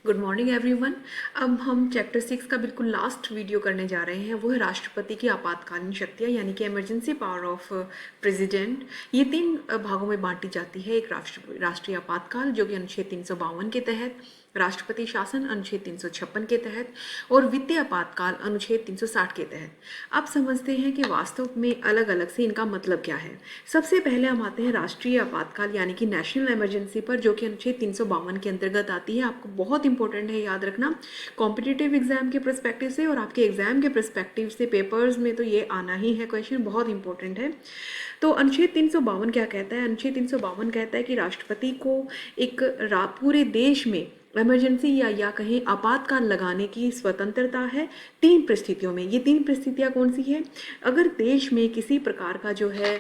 Good morning everyone. अब हम chapter 6 का बिल्कुल लास्ट वीडियो करने जा रहे हैं। वो है राष्ट्रपति की आपातकालीन शक्तियाँ यानी कि इमरजेंसी पावर ऑफ प्रेसिडेंट। ये तीन भागों में बांटी जाती है। एक राष्ट्रीय आपातकाल जो कि अनुच्छेद 352 के तहत, राष्ट्रपति शासन अनुच्छेद 356 के तहत और वित्तीय आपातकाल अनुच्छेद 360 के तहत। आप समझते हैं कि वास्तव में अलग अलग से इनका मतलब क्या है। सबसे पहले हम आते हैं राष्ट्रीय आपातकाल यानी कि नेशनल इमरजेंसी पर, जो कि अनुच्छेद 352 के अंतर्गत आती है। आपको बहुत इंपॉर्टेंट है याद रखना, कॉम्पिटिटिव एग्जाम के परस्पेक्टिव से और आपके एग्जाम के परस्पेक्टिव से पेपर्स में तो ये आना ही है, क्वेश्चन बहुत इंपॉर्टेंट है। तो अनुच्छेद 352 क्या कहता है? अनुच्छेद 352 कहता है कि राष्ट्रपति को एक पूरे देश में इमरजेंसी या कहीं आपातकाल लगाने की स्वतंत्रता है तीन परिस्थितियों में। ये तीन परिस्थितियां कौन सी है? अगर देश में किसी प्रकार का जो है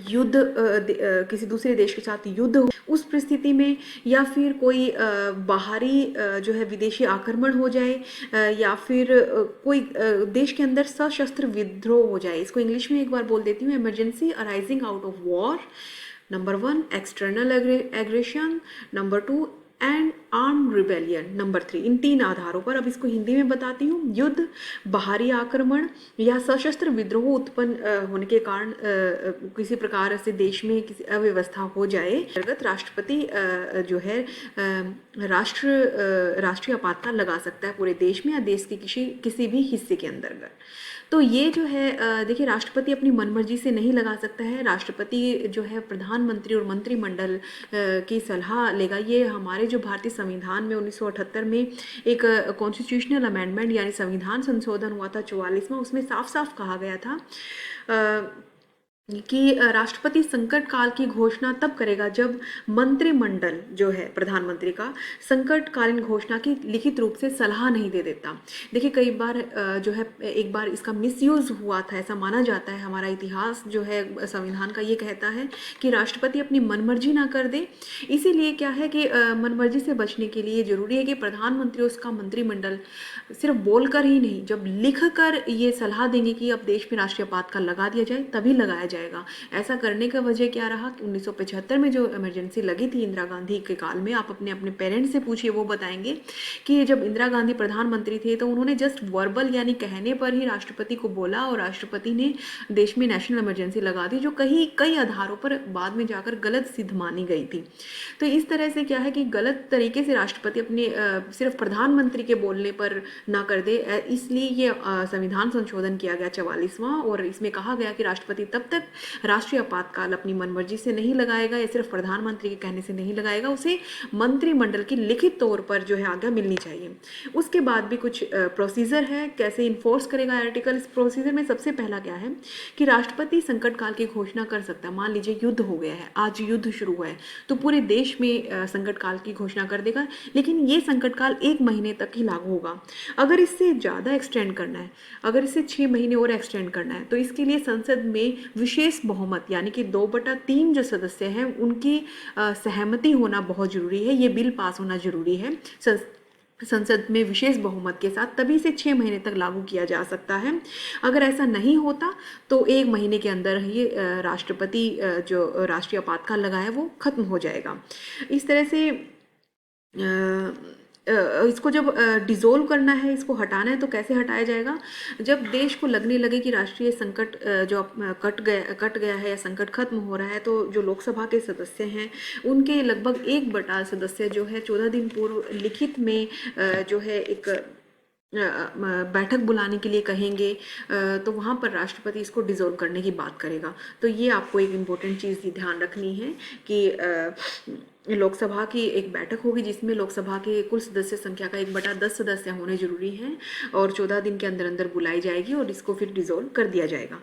युद्ध, किसी दूसरे देश के साथ युद्ध हो उस परिस्थिति में, या फिर कोई बाहरी जो है विदेशी आक्रमण हो जाए, या फिर कोई देश के अंदर सशस्त्र विद्रोह हो जाए। इसको इंग्लिश में एक बार बोल देती हूँ, emergency arising out of war. Number 1 external aggression, number 2 and arm rebellion, number 3। इन तीन आधारों पर, अब इसको हिंदी में बताती हूँ, युद्ध, बाहरी आक्रमण या सशस्त्र विद्रोह उत्पन्न होने के कारण किसी प्रकार से देश में किसी अव्यवस्था हो जाए, अंतर्गत राष्ट्रपति जो है राष्ट्रीय आपातकाल लगा सकता है पूरे देश में या देश के किसी भी हिस्से के अंतर्गत। तो ये जो है देखिए, राष्ट्रपति अपनी मनमर्जी से नहीं लगा सकता है। राष्ट्रपति जो है प्रधानमंत्री और मंत्रिमंडल की सलाह लेगा। ये हमारे जो भारतीय संविधान में 1978 में एक कॉन्स्टिट्यूशनल अमेंडमेंट यानी संविधान संशोधन हुआ था 44वां, उसमें साफ साफ कहा गया था कि राष्ट्रपति संकट काल की घोषणा तब करेगा जब मंत्रिमंडल जो है प्रधानमंत्री का संकटकालीन घोषणा की लिखित रूप से सलाह नहीं दे देता। देखिए कई बार जो है एक बार इसका मिसयूज हुआ था, ऐसा माना जाता है। हमारा इतिहास जो है संविधान का ये कहता है कि राष्ट्रपति अपनी मनमर्जी ना कर दे। इसीलिए क्या है कि मनमर्जी से बचने के लिए जरूरी है कि प्रधानमंत्री उसका मंत्रिमंडल सिर्फ बोलकर ही नहीं, जब लिख कर ये सलाह देंगे कि अब देश में राष्ट्रीय आपातकाल लगा दिया जाए, तभी लगाया जाएगा। ऐसा करने का वजह क्या रहा कि 1975 में जो इमरजेंसी लगी थी इंदिरा गांधी के काल में, आप अपने अपने पेरेंट्स से पूछिए, वो बताएंगे कि जब इंदिरा गांधी प्रधानमंत्री थे तो उन्होंने जस्ट वर्बल यानी कहने पर ही राष्ट्रपति को बोला और राष्ट्रपति ने देश में नेशनल इमरजेंसी लगा दी, जो कई आधारों पर बाद में जाकर गलत सिद्ध मानी गई थी। तो इस तरह से क्या है कि गलत तरीके से राष्ट्रपति अपने सिर्फ प्रधानमंत्री के बोलने पर ना कर दे, इसलिए ये संविधान संशोधन किया गया 44वां, और इसमें कहा गया कि राष्ट्रपति तब तक राष्ट्रीय आपातकाल अपनी मनमर्जी से नहीं लगाएगा या सिर्फ प्रधानमंत्री के कहने से नहीं लगाएगा, उसे मंत्रिमंडल की लिखित तौर पर जो है आज्ञा मिलनी चाहिए। उसके बाद भी कुछ प्रोसीजर है कैसे इन्फोर्स करेगा आर्टिकल। इस प्रोसीजर में सबसे पहला क्या है कि राष्ट्रपति संकट काल की घोषणा कर सकता है। मान लीजिए युद्ध हो गया है, आज युद्ध शुरू हुआ है, तो पूरे देश में संकट काल की घोषणा कर देगा, लेकिन ये संकट काल 1 महीने तक ही लागू होगा। अगर इससे ज़्यादा एक्सटेंड करना है, अगर इसे 6 महीने और एक्सटेंड करना है, तो इसके लिए संसद में विशेष बहुमत यानी कि 2/3 जो सदस्य हैं उनकी सहमति होना बहुत जरूरी है। ये बिल पास होना जरूरी है संसद में विशेष बहुमत के साथ, तभी से 6 महीने तक लागू किया जा सकता है। अगर ऐसा नहीं होता तो 1 महीने के अंदर ही राष्ट्रपति जो राष्ट्रीय आपातकाल लगाया वो खत्म हो जाएगा। इस तरह से इसको जब डिसोल्व करना है, इसको हटाना है, तो कैसे हटाया जाएगा? जब देश को लगने लगे कि राष्ट्रीय संकट जो कट गया है या संकट खत्म हो रहा है, तो जो लोकसभा के सदस्य हैं उनके लगभग 1/4 सदस्य जो है 14 दिन पूर्व लिखित में जो है एक बैठक बुलाने के लिए कहेंगे, तो वहाँ पर राष्ट्रपति इसको डिसोल्व करने की बात करेगा। तो ये आपको एक इम्पोर्टेंट चीज़ ध्यान रखनी है कि लोकसभा की एक बैठक होगी जिसमें लोकसभा के कुल सदस्य संख्या का 1/10 सदस्य होने जरूरी हैं, और 14 दिन के अंदर अंदर बुलाई जाएगी और इसको फिर डिसोल्व कर दिया जाएगा।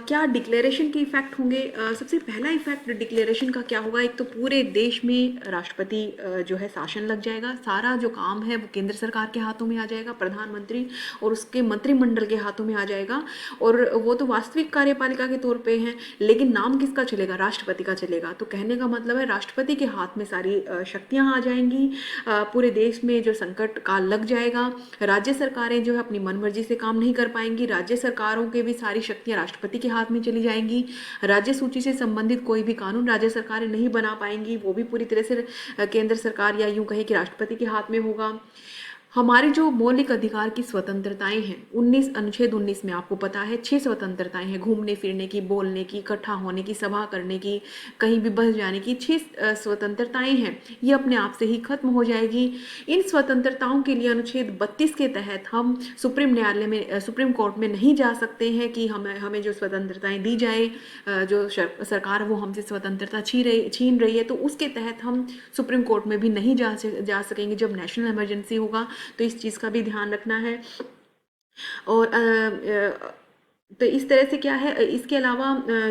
क्या डिक्लेरेशन के इफेक्ट होंगे? सबसे पहला इफेक्ट डिक्लेरेशन का क्या होगा? एक तो पूरे देश में राष्ट्रपति जो है शासन लग जाएगा, सारा जो काम है वो केंद्र सरकार के हाथों में आ जाएगा, प्रधानमंत्री और उसके मंत्रिमंडल के हाथों में आ जाएगा, और वो तो वास्तविक कार्यपालिका के तौर पे हैं, लेकिन नाम किसका चलेगा? राष्ट्रपति का चलेगा। तो कहने का मतलब है राष्ट्रपति के हाथ में सारी शक्तियाँ आ जाएंगी, पूरे देश में जो संकट काल लग जाएगा। राज्य सरकारें जो है अपनी मनमर्जी से काम नहीं कर पाएंगी, राज्य सरकारों के भी सारी शक्तियाँ राष्ट्रपति के हाथ में चली जाएंगी। राज्य सूची से संबंधित कोई भी कानून राज्य सरकारें नहीं बना पाएंगी, वो भी पूरी तरह से केंद्र सरकार या यूं कहे कि राष्ट्रपति के हाथ में होगा। हमारे जो मौलिक अधिकार की स्वतंत्रताएं हैं, 19 अनुच्छेद 19 में आपको पता है 6 स्वतंत्रताएं हैं, घूमने फिरने की, बोलने की, इकट्ठा होने की, सभा करने की, कहीं भी बस जाने की 6 स्वतंत्रताएं हैं, ये अपने आप से ही खत्म हो जाएगी। इन स्वतंत्रताओं के लिए अनुच्छेद 32 के तहत हम सुप्रीम न्यायालय में, सुप्रीम कोर्ट में नहीं जा सकते हैं कि हमें हमें जो स्वतंत्रताएं दी जाए, जो सरकार वो हमसे स्वतंत्रता छीन रही है, तो उसके तहत हम सुप्रीम कोर्ट में भी नहीं जा सकेंगे जब नेशनल इमरजेंसी होगा। तो इस चीज़ का भी ध्यान रखना है। और तो इस तरह से क्या है, इसके अलावा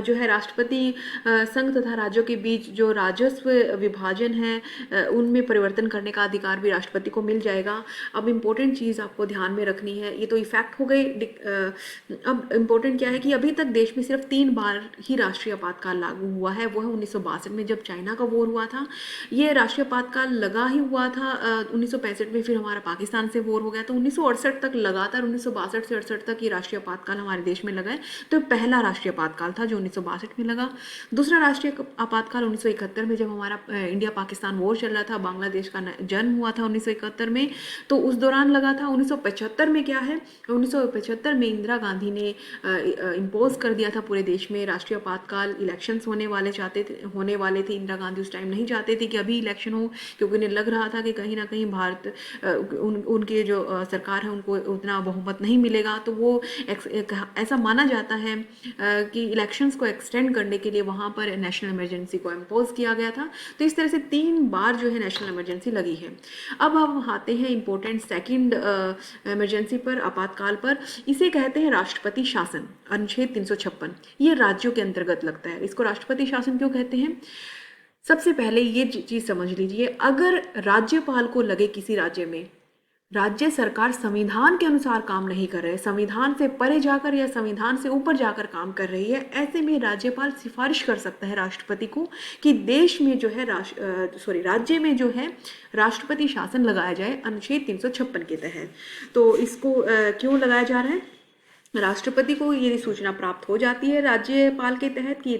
जो है राष्ट्रपति संघ तथा राज्यों के बीच जो राजस्व विभाजन है उनमें परिवर्तन करने का अधिकार भी राष्ट्रपति को मिल जाएगा। अब इम्पोर्टेंट चीज़ आपको ध्यान में रखनी है, ये तो इफेक्ट हो गई। अब इम्पोर्टेंट क्या है कि अभी तक देश में सिर्फ 3 बार ही राष्ट्रीय आपातकाल लागू हुआ है। वो है 1962 में जब चाइना का वॉर हुआ था, ये राष्ट्रीय आपातकाल लगा ही हुआ था। 1965 में फिर हमारा पाकिस्तान से वॉर हो गया, तो 1968 तक लगातार 1962 से 68 तक ये राष्ट्रीय आपातकाल हमारे देश में लगा है। तो पहला राष्ट्रीय आपातकाल था जो 1962 में लगा। दूसरा राष्ट्रीय आपातकाल 1971 में जब हमारा इंडिया पाकिस्तान वॉर चल रहा था, बांग्लादेश का जन्म हुआ था 1971 में, तो उस दौरान लगा था। 1975 में क्या है, 1975 में इंदिरा गांधी ने इम्पोज कर दिया था पूरे देश में राष्ट्रीय आपातकाल। इलेक्शंस होने वाले थे। इंदिरा गांधी उस टाइम नहीं चाहते थे कि अभी इलेक्शन हो, क्योंकि उन्हें लग रहा था कि कहीं ना कहीं भारत उनके जो सरकार है उनको उतना बहुमत नहीं मिलेगा। तो वो ऐसा माना जाता है कि इलेक्शंस को एक्सटेंड करने के लिए वहाँ पर नेशनल इमरजेंसी को इम्पोज किया गया था। तो इस तरह से 3 बार जो है नेशनल इमरजेंसी लगी है। अब हम आते हैं इम्पोर्टेंट सेकंड इमरजेंसी पर, आपातकाल पर। इसे कहते हैं राष्ट्रपति शासन, अनुच्छेद 356। ये राज्यों के अंतर्गत लगता है। इसको राष्ट्रपति शासन क्यों कहते हैं? सबसे पहले ये चीज़ समझ लीजिए, अगर राज्यपाल को लगे किसी राज्य में राज्य सरकार संविधान के अनुसार काम नहीं कर रहे, संविधान से परे जाकर या संविधान से ऊपर जाकर काम कर रही है, ऐसे में राज्यपाल सिफारिश कर सकता है राष्ट्रपति को कि देश में जो है राज्य में जो है राष्ट्रपति शासन लगाया जाए अनुच्छेद 356 के तहत। तो इसको क्यों लगाया जा रहा है? राष्ट्रपति को ये सूचना प्राप्त हो जाती है राज्यपाल के तहत कि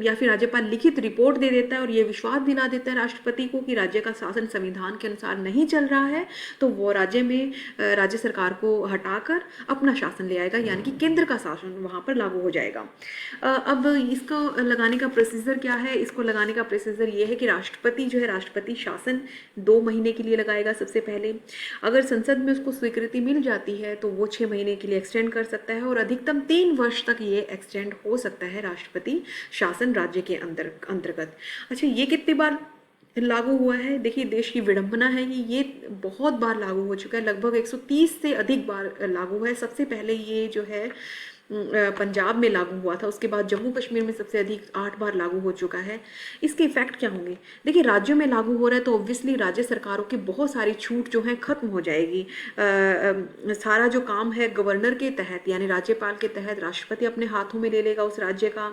या फिर राज्यपाल लिखित रिपोर्ट दे देता है और ये विश्वास दिला देता है राष्ट्रपति को कि राज्य का शासन संविधान के अनुसार नहीं चल रहा है, तो वो राज्य सरकार को हटाकर अपना शासन ले आएगा, यानी कि केंद्र का शासन वहाँ पर लागू हो जाएगा। अब इसको लगाने का प्रोसीजर क्या है? इसको लगाने का प्रोसीजर ये है कि राष्ट्रपति जो है राष्ट्रपति शासन 2 महीने के लिए लगाएगा सबसे पहले। अगर संसद में उसको स्वीकृति मिल जाती है तो वो 6 महीने के लिए एक्सटेंड कर सकता है, और अधिकतम 3 वर्ष तक ये एक्सटेंड हो सकता है राष्ट्रपति शासन राज्य के अंतर्गत। अच्छा, ये कितनी बार लागू हुआ है? देखिए, देश की विडंबना है कि ये बहुत बार लागू हो चुका है, लगभग 130 से अधिक बार लागू है। सबसे पहले ये जो है पंजाब में लागू हुआ था, उसके बाद जम्मू कश्मीर में सबसे अधिक 8 बार लागू हो चुका है। इसके इफेक्ट क्या होंगे? देखिए, राज्यों में लागू हो रहा है तो ऑब्वियसली राज्य सरकारों की बहुत सारी छूट जो है खत्म हो जाएगी। सारा जो काम है गवर्नर के तहत यानी राज्यपाल के तहत राष्ट्रपति अपने हाथों में ले लेगा उस राज्य का।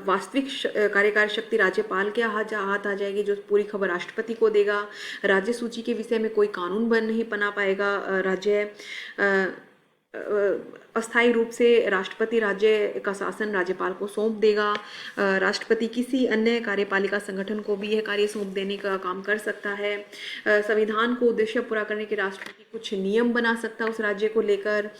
वास्तविक कार्यकारी शक्ति राज्यपाल के हाथ आ जाएगी, जो पूरी खबर राष्ट्रपति को देगा। राज्य सूची के विषय में कोई कानून नहीं बना पाएगा राज्य। अस्थायी रूप से राष्ट्रपति राज्य का शासन राज्यपाल को सौंप देगा। राष्ट्रपति किसी अन्य कार्यपालिका संगठन को भी यह कार्य सौंप देने का काम कर सकता है। संविधान को उद्देश्य पूरा करने के राष्ट्रपति कुछ नियम बना सकता है उस राज्य को लेकर।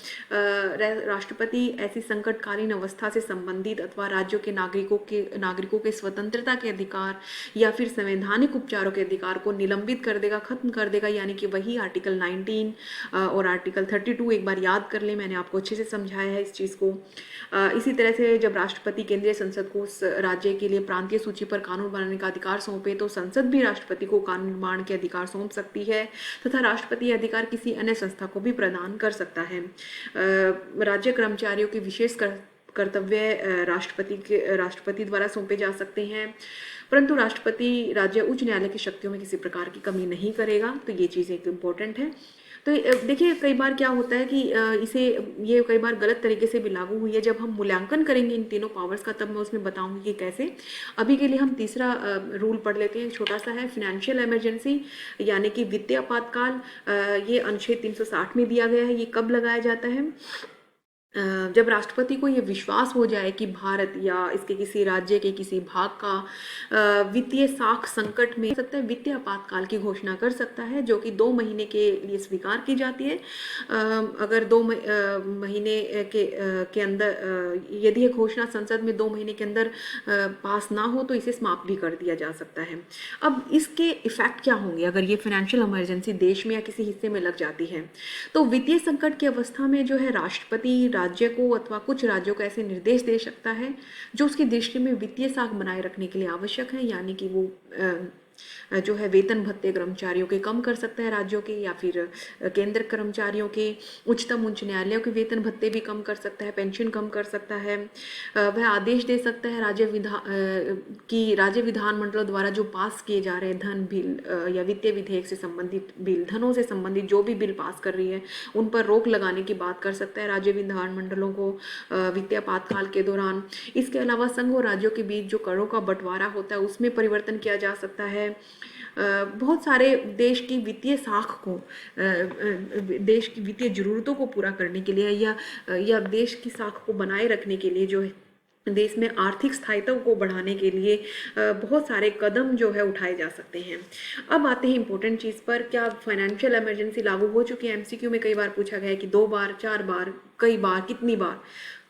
राष्ट्रपति ऐसी संकटकालीन अवस्था से संबंधित अथवा राज्यों के नागरिकों के स्वतंत्रता के अधिकार या फिर संवैधानिक उपचारों के अधिकार को निलंबित कर देगा, खत्म कर देगा, यानी कि वही आर्टिकल 19 और आर्टिकल 32 एक बार याद कर ले, मैंने आपको अच्छे से समझाया है इस चीज़ को। इसी तरह से जब राष्ट्रपति केंद्रीय संसद को उस राज्य के लिए प्रांतीय सूची पर कानून बनाने का अधिकार सौंपे, तो संसद भी राष्ट्रपति को कानून निर्माण के अधिकार सौंप सकती है तथा राष्ट्रपति यह अधिकार किसी अन्य संस्था को भी प्रदान कर सकता है। राज्य कर्मचारियों की विशेष कर्तव्य राष्ट्रपति द्वारा सौंपे जा सकते हैं। परंतु राष्ट्रपति राज्य उच्च न्यायालय की शक्तियों में किसी प्रकार की कमी नहीं करेगा। तो ये चीज़ एक इम्पोर्टेंट है। तो देखिए कई बार क्या होता है कि इसे ये कई बार गलत तरीके से भी लागू हुई है। जब हम मूल्यांकन करेंगे इन तीनों पावर्स का तब मैं उसमें बताऊंगी कि कैसे। अभी के लिए हम तीसरा रूल पढ़ लेते हैं, छोटा सा है, फिनेंशियल इमरजेंसी यानी कि वित्तीय आपातकाल। ये अनुच्छेद 360 में दिया गया है। ये कब लगाया जाता है? जब राष्ट्रपति को ये विश्वास हो जाए कि भारत या इसके किसी राज्य के किसी भाग का वित्तीय साख संकट में सकता है, वित्तीय आपातकाल की घोषणा कर सकता है, जो कि 2 महीने के लिए स्वीकार की जाती है। अगर 2 महीने के अंदर यदि ये घोषणा संसद में 2 महीने के अंदर पास ना हो तो इसे समाप्त भी कर दिया जा सकता है। अब इसके इफेक्ट क्या होंगे अगर ये फाइनेंशियल इमरजेंसी देश में या किसी हिस्से में लग जाती है? तो वित्तीय संकट की अवस्था में जो है राष्ट्रपति राज्य को अथवा कुछ राज्यों को ऐसे निर्देश दे सकता है जो उसकी दृष्टि में वित्तीय साख बनाए रखने के लिए आवश्यक है, यानी कि वो जो है वेतन भत्ते कर्मचारियों के कम कर सकता है राज्यों के, या फिर केंद्र कर्मचारियों के, उच्चतम उच्च न्यायालयों के वेतन भत्ते भी कम कर सकता है, पेंशन कम कर सकता है। वह आदेश दे सकता है राज्य विधानमंडलों द्वारा जो पास किए जा रहे धन बिल या वित्तीय विधेयक से संबंधित बिल, धनों से संबंधित जो भी बिल पास कर रही है उन पर रोक लगाने की बात कर सकता है राज्य विधानमंडलों को वित्तीय आपातकाल के दौरान। इसके अलावा संघ और राज्यों के बीच जो करों का बंटवारा होता है उसमें परिवर्तन किया जा सकता है। बहुत सारे देश की वित्तीय साख को देश की वित्तीय जरूरतों को पूरा करने के लिए या देश की साख को बनाए रखने के लिए जो है देश में आर्थिक स्थायित्व को बढ़ाने के लिए बहुत सारे कदम जो है उठाए जा सकते हैं। अब आते हैं इंपॉर्टेंट चीज़ पर, क्या फाइनेंशियल इमरजेंसी लागू हो चुकी है? एमसीक्यू में कई बार पूछा गया है कि 2 बार, 4 बार, कई बार, कितनी बार?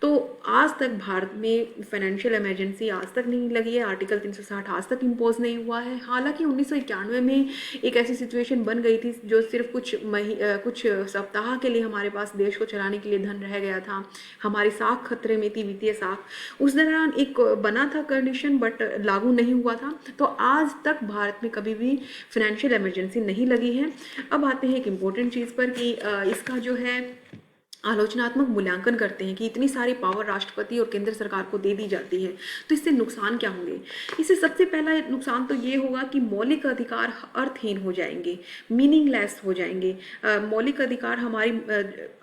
तो आज तक भारत में फाइनेंशियल इमरजेंसी आज तक नहीं लगी है। आर्टिकल 360 आज तक इम्पोज नहीं हुआ है। हालांकि 1991 में एक ऐसी सिचुएशन बन गई थी जो सिर्फ कुछ सप्ताह के लिए हमारे पास देश को चलाने के लिए धन रह गया था, हमारी साख खतरे में थी, वित्तीय साख। उस दौरान एक बना था कंडीशन बट लागू नहीं हुआ था। तो आज तक भारत में कभी भी फाइनेंशियल इमरजेंसी नहीं लगी है। अब आते हैं एक इम्पोर्टेंट चीज़ पर कि इसका जो है आलोचनात्मक मूल्यांकन करते हैं कि इतनी सारी पावर राष्ट्रपति और केंद्र सरकार को दे दी जाती है तो इससे नुकसान क्या होंगे। इससे सबसे पहला नुकसान तो ये होगा कि मौलिक अधिकार अर्थहीन हो जाएंगे, मीनिंगलेस हो जाएंगे। मौलिक अधिकार हमारी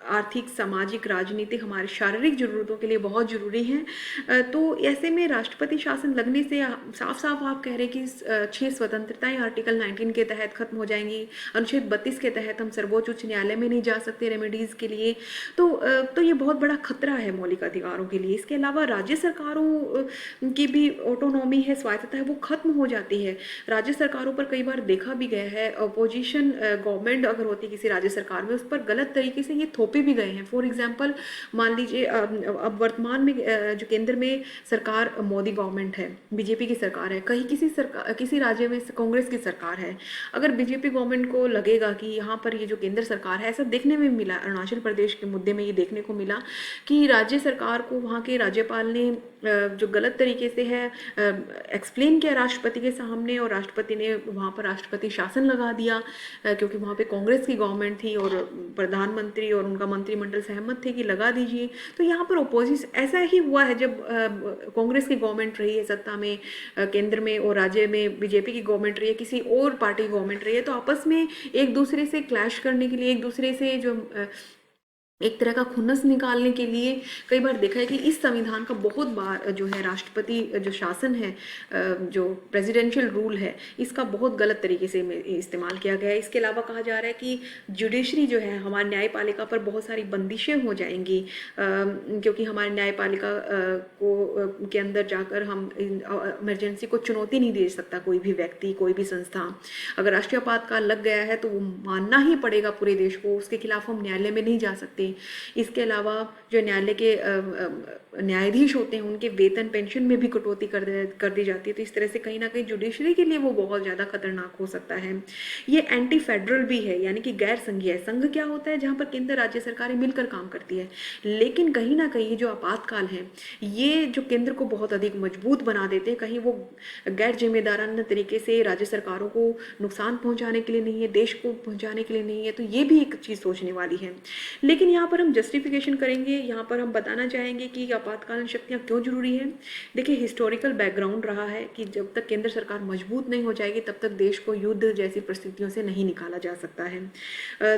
आर्थिक, सामाजिक, राजनीतिक, हमारी शारीरिक जरूरतों के लिए बहुत जरूरी हैं। तो ऐसे में राष्ट्रपति शासन लगने से साफ साफ आप कह रहे हैं कि 6 स्वतंत्रताएं आर्टिकल 19 के तहत खत्म हो जाएंगी। अनुच्छेद 32 के तहत हम सर्वोच्च उच्च न्यायालय में नहीं जा सकते रेमेडीज के लिए। तो ये बहुत बड़ा खतरा है मौलिक अधिकारों के लिए। इसके अलावा राज्य सरकारों की भी ऑटोनॉमी है, स्वायत्तता है, वो खत्म हो जाती है। राज्य सरकारों पर कई बार देखा भी गया है, अपोजिशन गवर्नमेंट अगर होती है किसी राज्य सरकार में, उस पर गलत तरीके से ये थोपे भी गए हैं। फॉर एग्जाम्पल मान लीजिए अब वर्तमान में जो केंद्र में सरकार मोदी गवर्नमेंट है, बीजेपी की सरकार है, कहीं किसी राज्य में कांग्रेस की सरकार है। अगर बीजेपी गवर्नमेंट को लगेगा कि यहाँ पर ये जो केंद्र सरकार है, ऐसा देखने में मिला अरुणाचल प्रदेश के मुद्दे में, ये देखने को मिला कि राज्य सरकार को वहाँ के राज्यपाल ने जो गलत तरीके से है एक्सप्लेन किया राष्ट्रपति के सामने, और राष्ट्रपति ने वहाँ पर राष्ट्रपति शासन लगा दिया क्योंकि वहाँ पे कांग्रेस की गवर्नमेंट थी और प्रधानमंत्री और उनका मंत्रिमंडल सहमत थे कि लगा दीजिए। तो यहाँ पर अपोजिशन ऐसा ही हुआ है जब कांग्रेस की गवर्नमेंट रही है सत्ता में केंद्र में और राज्य में बीजेपी की गवर्नमेंट रही है, किसी और पार्टी की गवर्नमेंट रही है, तो आपस में एक दूसरे से क्लैश करने के लिए, एक दूसरे से जो एक तरह का खुन्नस निकालने के लिए कई बार देखा है कि इस संविधान का बहुत बार जो है राष्ट्रपति जो शासन है, जो प्रेसिडेंशियल रूल है, इसका बहुत गलत तरीके से इस्तेमाल किया गया है। इसके अलावा कहा जा रहा है कि जुडिशरी जो है, हमारी न्यायपालिका पर बहुत सारी बंदिशें हो जाएंगी क्योंकि हमारी न्यायपालिका के अंदर जाकर हम इमरजेंसी को चुनौती नहीं दे सकता कोई भी व्यक्ति, कोई भी संस्था। अगर राष्ट्रीय आपातकाल लग गया है तो वो मानना ही पड़ेगा पूरे देश को, उसके खिलाफ हम न्यायालय में नहीं जा सकते। इसके अलावा जो न्यायालय के न्यायाधीश होते हैं उनके वेतन पेंशन में भी कटौती कर दी जाती है। तो इस तरह से कहीं ना कहीं जुडिशरी के लिए वो बहुत ज़्यादा खतरनाक हो सकता है। ये एंटी फेडरल भी है, यानी कि गैर संघीय है। संघ क्या होता है? जहाँ पर केंद्र राज्य सरकारें मिलकर काम करती है। लेकिन कहीं ना कहीं जो आपातकाल है ये जो केंद्र को बहुत अधिक मजबूत बना देते हैं, कहीं वो गैर जिम्मेदाराना तरीके से राज्य सरकारों को नुकसान पहुँचाने के लिए नहीं है, देश को पहुँचाने के लिए नहीं है। तो ये भी एक चीज़ सोचने वाली है। लेकिन यहाँ पर हम जस्टिफिकेशन करेंगे, यहाँ पर हम बताना चाहेंगे कि आपातकालीन शक्तियाँ क्यों ज़रूरी है। देखिए हिस्टोरिकल बैकग्राउंड रहा है कि जब तक केंद्र सरकार मजबूत नहीं हो जाएगी तब तक देश को युद्ध जैसी परिस्थितियों से नहीं निकाला जा सकता है।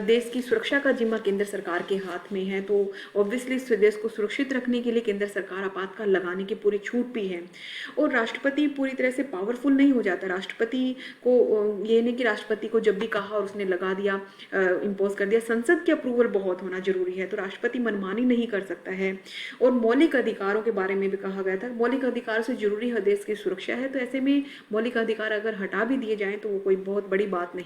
देश की सुरक्षा का जिम्मा केंद्र सरकार के हाथ में है, तो ऑब्वियसली इस देश को सुरक्षित रखने के लिए केंद्र सरकार आपातकाल लगाने की पूरी छूट भी है। और राष्ट्रपति पूरी तरह से पावरफुल नहीं हो जाता। राष्ट्रपति को ये नहीं कि राष्ट्रपति को जब भी कहा और उसने लगा दिया, इम्पोज कर दिया। संसद के अप्रूवल बहुत होना जरूरी है, तो राष्ट्रपति मनमानी नहीं कर सकता है। और मौलिक अधिकारों के बारे में भी कहा गया था, मौलिक अधिकार से जरूरी है देश की सुरक्षा है, तो ऐसे में मौलिक अधिकार अगर हटा भी दिए जाएं तो वो कोई बहुत बड़ी बात नहीं